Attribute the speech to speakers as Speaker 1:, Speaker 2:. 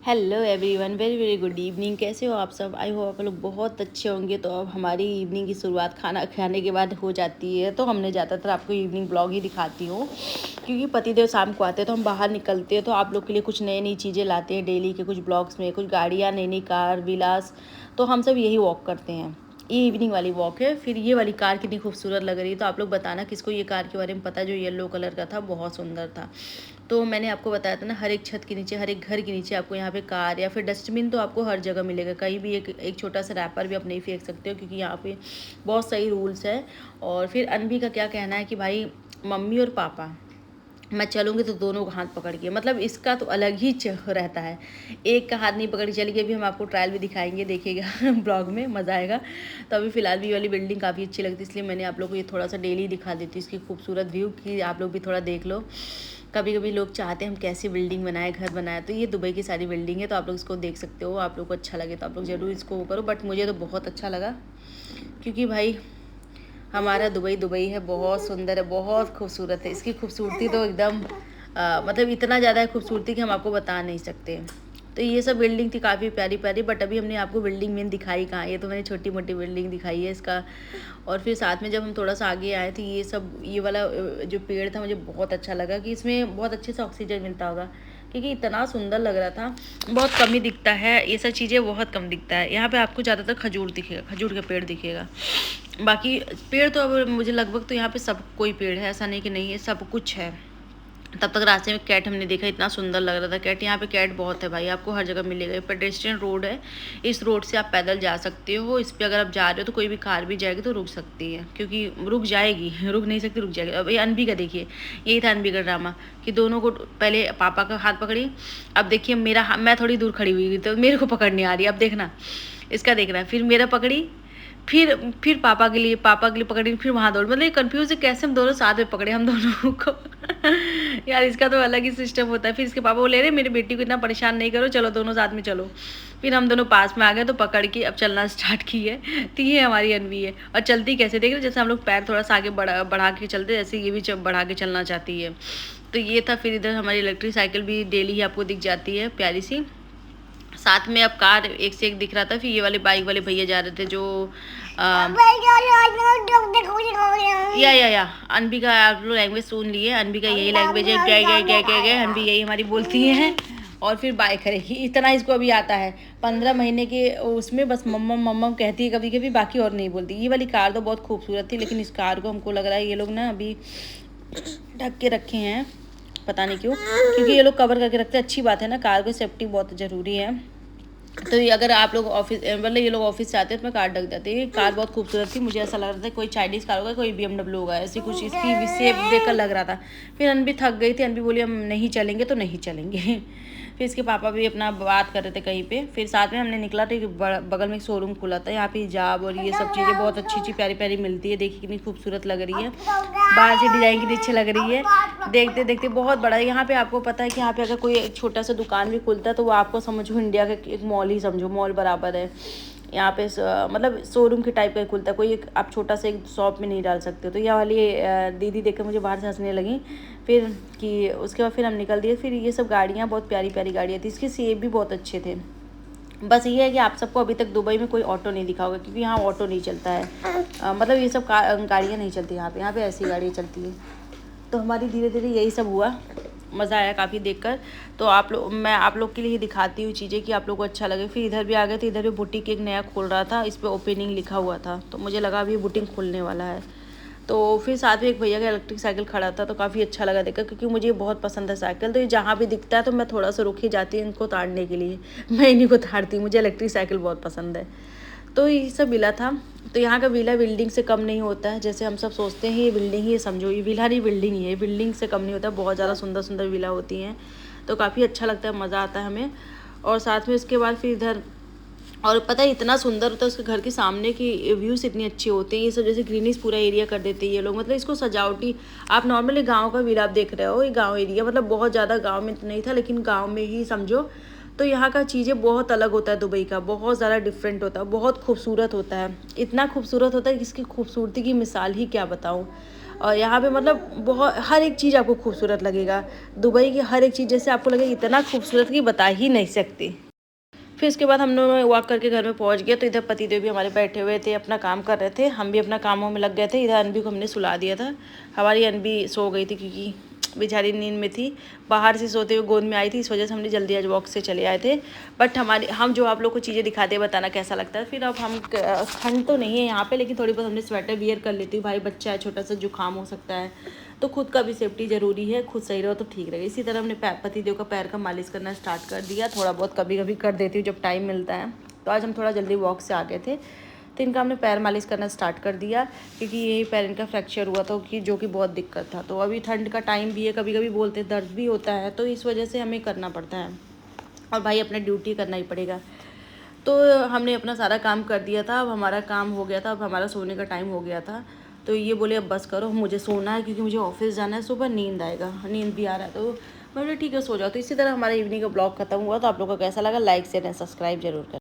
Speaker 1: Hello everyone, very very good evening. कैसे हो आप सब? आई होप आप लोग बहुत अच्छे होंगे। तो अब हमारी इवनिंग की शुरुआत खाना खाने के बाद हो जाती है। तो हमने ज़्यादातर आपको इवनिंग ब्लॉग ही दिखाती हूँ, क्योंकि पतिदेव शाम को आते हैं तो हम बाहर निकलते हैं तो आप लोग के लिए कुछ नई नई चीज़ें लाते हैं डेली के कुछ ब्लॉग्स में, कुछ गाड़ियाँ, नई नई कार, विलास। तो हम सब यही वॉक करते हैं। ये इवनिंग वाली वॉक है। फिर ये वाली कार कितनी खूबसूरत लग रही है, तो आप लोग बताना किसको ये कार के बारे में पता है। जो येलो कलर का था बहुत सुंदर था। तो मैंने आपको बताया था ना, हर एक छत के नीचे, हर एक घर के नीचे आपको यहाँ पे कार या फिर डस्टबिन तो आपको हर जगह मिलेगा। कहीं भी एक छोटा सा रैपर भी आप नहीं फेंक सकते हो, क्योंकि यहाँ पे बहुत सही रूल्स है। और फिर अनवी का क्या कहना है कि भाई मम्मी और पापा, मैं चलूँगी तो दोनों का हाथ पकड़ के, मतलब इसका तो अलग ही रहता है। एक का हाथ नहीं पकड़ के चलिए। अभी हम आपको ट्रायल भी दिखाएंगे, देखिएगा ब्लॉग में मज़ा आएगा। तो अभी फ़िलहाल भी वाली बिल्डिंग काफ़ी अच्छी लगती है, इसलिए मैंने आप लोग को ये थोड़ा सा डेली दिखा देती हूँ, इसकी खूबसूरत व्यू कि आप लोग भी थोड़ा देख लो। कभी कभी लोग चाहते हैं हम कैसी बिल्डिंग बनाए, घर बनाए। तो ये दुबई की सारी बिल्डिंग है, तो आप लोग इसको देख सकते हो। आप लोग को अच्छा लगे तो आप लोग ज़रूर इसको वो करो। बट मुझे तो बहुत अच्छा लगा, क्योंकि भाई हमारा दुबई दुबई है, बहुत सुंदर है, बहुत खूबसूरत है। इसकी खूबसूरती तो एकदम मतलब इतना ज़्यादा है खूबसूरती कि हम आपको बता नहीं सकते। तो ये सब बिल्डिंग थी काफ़ी प्यारी प्यारी, बट अभी हमने आपको बिल्डिंग मेन दिखाई कहाँ, ये तो मैंने छोटी मोटी बिल्डिंग दिखाई है इसका। और फिर साथ में जब हम थोड़ा सा आगे आए थे, ये वाला जो पेड़ था मुझे बहुत अच्छा लगा कि इसमें बहुत अच्छे से ऑक्सीजन मिलता होगा, क्योंकि इतना सुंदर लग रहा था। बहुत कम ही दिखता है ये सब चीज़ें, बहुत कम दिखता है। यहाँ पे आपको ज़्यादातर खजूर दिखेगा, खजूर का पेड़ दिखेगा। बाकी पेड़ तो अब मुझे लगभग तो यहाँ पे सब कोई पेड़ है, ऐसा नहीं कि नहीं है, सब कुछ है। तब तक रास्ते में कैट हमने देखा, इतना सुंदर लग रहा था कैट। यहाँ पे कैट बहुत है भाई, आपको हर जगह मिलेगा। पेडेस्ट्रियन रोड है, इस रोड से आप पैदल जा सकते हो। इस पे अगर आप जा रहे हो तो कोई भी कार भी जाएगी तो रुक सकती है, क्योंकि रुक जाएगी, रुक नहीं सकती, रुक जाएगी। अब ये अनबी का देखिए, यही था अनबी का ड्रामा कि दोनों को पहले पापा का हाथ पकड़ी। अब देखिए मेरा, मैं थोड़ी दूर खड़ी हुई तो मेरे को पकड़ने आ रही है। अब देखना, इसका देखना, फिर मेरा पकड़ी, फिर पापा के लिए पकड़ी, फिर वहाँ दौड़। मतलब ये कंफ्यूज है कैसे हम दोनों साथ में पकड़े हम दोनों को यार इसका तो अलग ही सिस्टम होता है। फिर इसके पापा बोले, रहे मेरी बेटी को इतना परेशान नहीं करो, चलो दोनों साथ में चलो। फिर हम दोनों पास में आ गए तो पकड़ के अब चलना स्टार्ट की है। तो ये हमारी अनवी है। और चलती कैसे देख रहे, जैसे हम लोग पैर थोड़ा सा आगे बढ़ा के चलते, जैसे ये भी बढ़ा के चलना चाहती है। तो ये था। फिर इधर हमारी इलेक्ट्रिक साइकिल भी डेली ही आपको दिख जाती है, प्यारी सी। साथ में अब कार एक से एक दिख रहा था। फिर ये वाले बाइक वाले भैया जा रहे थे जो या अनबिका, आप लोग लैंग्वेज सुन लिए, अनबिका यही लैंग्वेज है, गए गए गए गए गए, अनबी यही हमारी बोलती है। और फिर बाय करेगी, इतना इसको अभी आता है। 15 महीने के उसमें बस मम्मा मम्मा कहती है कभी कभी, बाकी और नहीं बोलती। ये वाली कार तो बहुत खूबसूरत थी, लेकिन इस कार को हमको लग रहा है ये लोग ना अभी ढक के रखे हैं, पता नहीं क्यों, क्योंकि ये लोग कवर करके रखते हैं। अच्छी बात है ना, कार को सेफ्टी बहुत ज़रूरी है। तो ये अगर आप लोग ऑफिस, मतलब ये लोग ऑफिस से आते हैं तो मैं कार ढक जाती है। ये कार बहुत खूबसूरत थी, मुझे ऐसा लग रहा था कोई चाइनीज़ कार होगा, कोई BMW होगा, ऐसी कुछ इसकी शेप देखकर लग रहा था। फिर अनबी थक गई थी, अनबी बोली हम नहीं चलेंगे तो नहीं चलेंगे। फिर इसके पापा भी अपना बात कर रहे थे कहीं पे। फिर साथ में हमने निकला तो बगल में एक शोरूम खुला था, यहाँ पे हिजाब और ये सब चीज़ें बहुत अच्छी अच्छी प्यारी प्यारी मिलती है। देखिए कितनी खूबसूरत लग रही है, बाहर से डिज़ाइन कितनी अच्छी लग रही है। देखते देखते बहुत बड़ा है यहाँ पे। आपको पता है कि यहाँ पे अगर कोई एक छोटा सा दुकान भी खुलता है तो वो आपको समझो इंडिया का एक मॉल ही समझो, मॉल बराबर है। यहाँ पे मतलब शोरूम के टाइप का खुलता है, कोई एक आप छोटा सा एक शॉप में नहीं डाल सकते। तो यह वाली दीदी देखकर मुझे बाहर से हंसने लगी। फिर कि उसके बाद फिर हम निकल दिए। फिर ये सब गाड़ियाँ, बहुत प्यारी प्यारी गाड़ियाँ थी, इसके सेब भी बहुत अच्छे थे। बस ये है कि आप सबको अभी तक दुबई में कोई ऑटो नहीं दिखा होगा, क्योंकि यहाँ ऑटो नहीं चलता है। मतलब ये सब गाड़ियाँ नहीं चलती यहाँ पे ऐसी गाड़ियाँ चलती है। तो हमारी धीरे धीरे यही सब हुआ, मज़ा आया काफ़ी देखकर। तो मैं आप लोग के लिए ही दिखाती हूँ चीज़ें कि आप लोग को अच्छा लगे। फिर इधर भी आ गए थे, इधर भी बुटीक एक नया खोल रहा था, इस पर ओपनिंग लिखा हुआ था, तो मुझे लगा अभी बुटीक खुलने वाला है। तो फिर साथ में एक भैया का इलेक्ट्रिक साइकिल खड़ा था, तो काफ़ी अच्छा लगा देखकर, क्योंकि मुझे बहुत पसंद है साइकिल। तो ये जहाँ भी दिखता है तो मैं थोड़ा सा रुक ही जाती हूँ इनको ताड़ने के लिए। मैं इन्हीं को ताड़ती हूँ, मुझे इलेक्ट्रिक साइकिल बहुत पसंद है। तो ये सब विला था। तो यहाँ का विला बिल्डिंग से कम नहीं होता है, जैसे हम सब सोचते हैं ये बिल्डिंग ही है, समझो ये विला नहीं, बिल्डिंग ही है। बिल्डिंग से कम नहीं होता है, बहुत ज़्यादा सुंदर सुंदर विला होती हैं। तो काफ़ी अच्छा लगता है, मज़ा आता है हमें। और साथ में इसके बाद फिर इधर, और पता है इतना सुंदर होता है उसके घर के सामने की व्यूज़ इतनी अच्छी होती हैं। ये सब जैसे ग्रीनिश पूरा एरिया कर देते हैं ये लोग, मतलब इसको सजावटी। आप नॉर्मली गांव का विला आप देख रहे हो, ये गांव एरिया, मतलब बहुत ज़्यादा गांव में तो नहीं था, लेकिन गांव में ही समझो। तो यहाँ का चीज़ें बहुत अलग होता है, दुबई का बहुत ज़्यादा डिफरेंट होता है, बहुत खूबसूरत होता है। इतना खूबसूरत होता है कि इसकी खूबसूरती की मिसाल ही क्या बताऊँ। और यहाँ पे मतलब बहुत हर एक चीज़ आपको खूबसूरत लगेगा। दुबई की हर एक चीज़ जैसे आपको लगेगा इतना खूबसूरत कि बता ही नहीं सकती। फिर उसके बाद हम लोग वॉक करके घर में पहुँच गए, तो इधर पतिदेव भी हमारे बैठे हुए थे, अपना काम कर रहे थे। हम भी अपना कामों में लग गए थे। इधर अनबी को हमने सुला दिया था। हमारी अनबी सो गई थी क्योंकि बेचारी नींद में थी, बाहर से सोते हुए गोद में आई थी, इस वजह से हमने जल्दी आज वॉक से चले आए थे। बट हम जो आप लोग को चीज़ें दिखाते हैं, बताना कैसा लगता है। फिर अब हम ठंड तो नहीं है यहाँ पे, लेकिन थोड़ी बहुत हमने स्वेटर वियर कर लेती हूँ। भाई बच्चा है, छोटा सा जुकाम हो सकता है, तो खुद का भी सेफ्टी ज़रूरी है। खुद सही रहो तो ठीक रहेगा। इसी तरह हमने पतिदेव का पैर का मालिश करना स्टार्ट कर दिया। थोड़ा बहुत कभी कभी कर देती हूँ जब टाइम मिलता है। तो आज हम थोड़ा जल्दी वॉक से आ गए थे, तो इनका हमने पैर मालिश करना स्टार्ट कर दिया, क्योंकि यही पैर इनका फ्रैक्चर हुआ था कि जो कि बहुत दिक्कत था। तो अभी ठंड का टाइम भी है, कभी कभी बोलते दर्द भी होता है, तो इस वजह से हमें करना पड़ता है। और भाई अपना ड्यूटी करना ही पड़ेगा। तो हमने अपना सारा काम कर दिया था। अब हमारा काम हो गया था, अब हमारा सोने का टाइम हो गया था। तो ये बोले अब बस करो, मुझे सोना है क्योंकि मुझे ऑफिस जाना है, सुबह नींद आएगा, नींद भी आ रहा है। तो मैं बोले ठीक है सो जाओ। तो इसी तरह हमारा इवनिंग का ब्लॉग खत्म हुआ। तो आप लोग को कैसा लगा, लाइक शेयर एंड सब्सक्राइब जरूर करें।